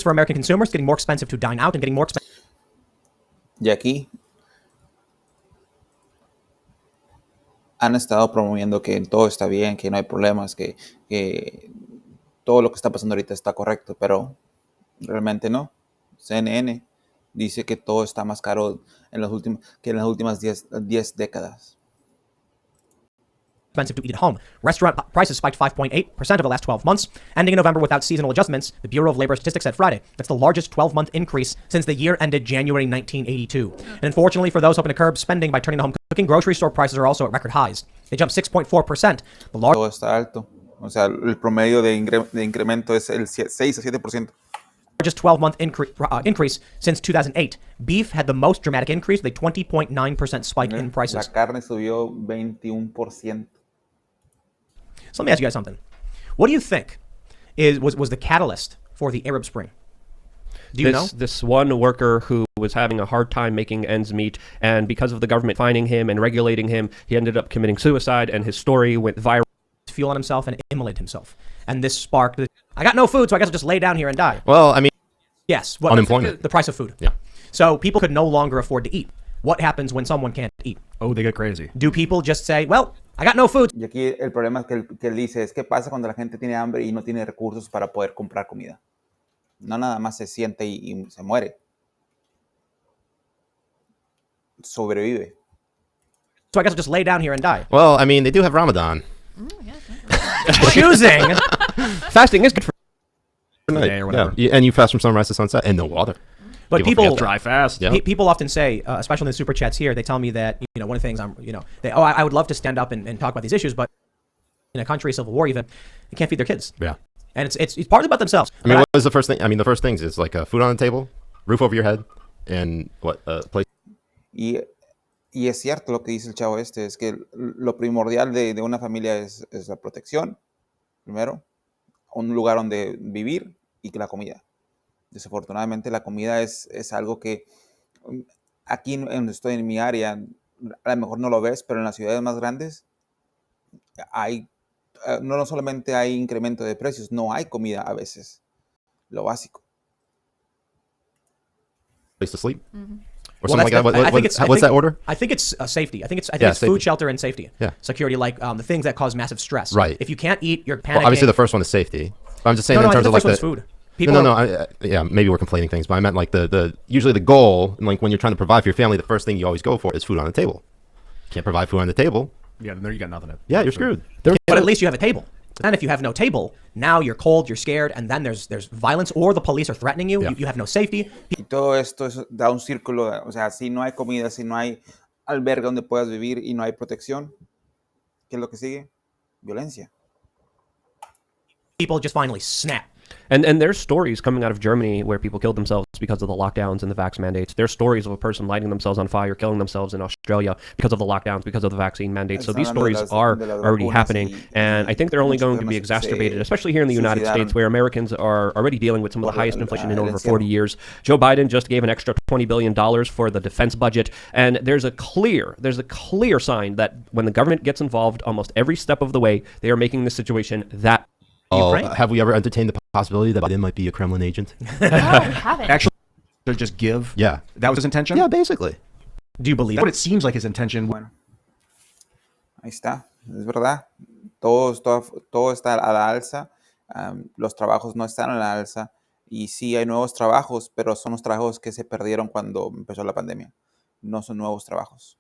for American consumers, getting more expensive to dine out and getting more expensive. Y aquí han estado promoviendo que todo está bien, que no hay problemas, que todo lo que está pasando ahorita está correcto, pero realmente no. CNN dice que todo está más caro que en las últimas 10 décadas. Expensive to eat at home. Restaurant prices spiked 5.8% over the last 12 months, ending in November without seasonal adjustments, the Bureau of Labor Statistics said Friday. That's the largest 12-month increase since the year ended January 1982. And unfortunately, for those hoping to curb spending by turning to home cooking, grocery store prices are also at record highs. They jumped 6.4%. Todo está alto. O sea, el promedio de incremento es el 6 a 7%. Largest 12-month increase since 2008. Beef had the most dramatic increase, with a 20.9% spike in prices. La carne subió 21%. So let me ask you guys something. What do you think was the catalyst for the Arab Spring? Do you know? This one worker who was having a hard time making ends meet, and because of the government fining him and regulating him, he ended up committing suicide, and his story went viral. Fuel on himself and immolate himself. And this sparked, I got no food, so I guess I'll just lay down here and die. Well, I mean, yes. Unemployment. The price of food. Yeah. So people could no longer afford to eat. What happens when someone can't eat? Oh, they get crazy. Do people just say, well, I got no food? Y aquí el problema es que él dice es qué pasa cuando la gente tiene hambre y no tiene recursos para poder comprar comida. No nada más se siente y se muere. Sobrevive. So I guess I'll just lay down here and die. well, I mean, they do have Ramadan. Choosing. Fasting is good for Night. Day or whatever. Yeah, and you fast from sunrise to sunset and no water. But people forget that. Dry fast. Yeah. people often say, especially in the super chats here, they tell me that, one of the things I would love to stand up and talk about these issues, but in a country, civil war even, they can't feed their kids. Yeah. And it's partly about themselves. I mean, what was the first thing? I mean, the first things is like food on the table, roof over your head, and what place. Y es cierto lo que dice el chavo este, es que lo primordial de una familia es la protección, primero, un lugar donde vivir y que la comida. Desafortunadamente la comida es algo que aquí donde estoy en mi área, a lo mejor no lo ves, pero en las ciudades más grandes hay, no solamente hay incremento de precios, no hay comida a veces, lo básico. Place to sleep? Mm-hmm. Or something like that. What's that order? I think it's safety. I think it's safety. food, shelter, and safety. Yeah. Security, like the things that cause massive stress. Right. If you can't eat, you're panicking. Well, obviously, the first one is safety. But I'm just saying in terms of like the first one's food. Yeah, maybe we're conflating things, but I meant like the usually the goal, and like when you're trying to provide for your family, the first thing you always go for is food on the table. Can't provide food on the table. Yeah, there you got nothing. Yeah, you're screwed. But at least you have a table. And if you have no table, now you're cold, you're scared, and then there's violence, or the police are threatening you. Yeah. You have no safety. Y todo esto da un círculo, o sea, si no hay comida, si no hay albergue donde puedas vivir y no hay protección, ¿qué es lo que sigue? Violencia. People just finally snap. And there's stories coming out of Germany where people killed themselves because of the lockdowns and the vax mandates. There's stories of a person lighting themselves on fire, killing themselves in Australia because of the lockdowns, because of the vaccine mandates. So these stories are already happening, and I think they're only going to be exacerbated, especially here in the United States, where Americans are already dealing with some of the highest inflation in over 40 years. Joe Biden just gave an extra $20 billion for the defense budget, and there's a clear sign that when the government gets involved almost every step of the way, they are making the situation that Have we ever entertained the possibility that Biden might be a Kremlin agent? No, we haven't. Actually, to just give. Yeah. That was his intention? Yeah, basically. Do you believe What it? it seems like his intention. Bueno, ahí está, es verdad. Todo está a la alza. Los trabajos no están a la alza. Y sí hay nuevos trabajos, pero son los trabajos que se perdieron cuando empezó la pandemia. No son nuevos trabajos.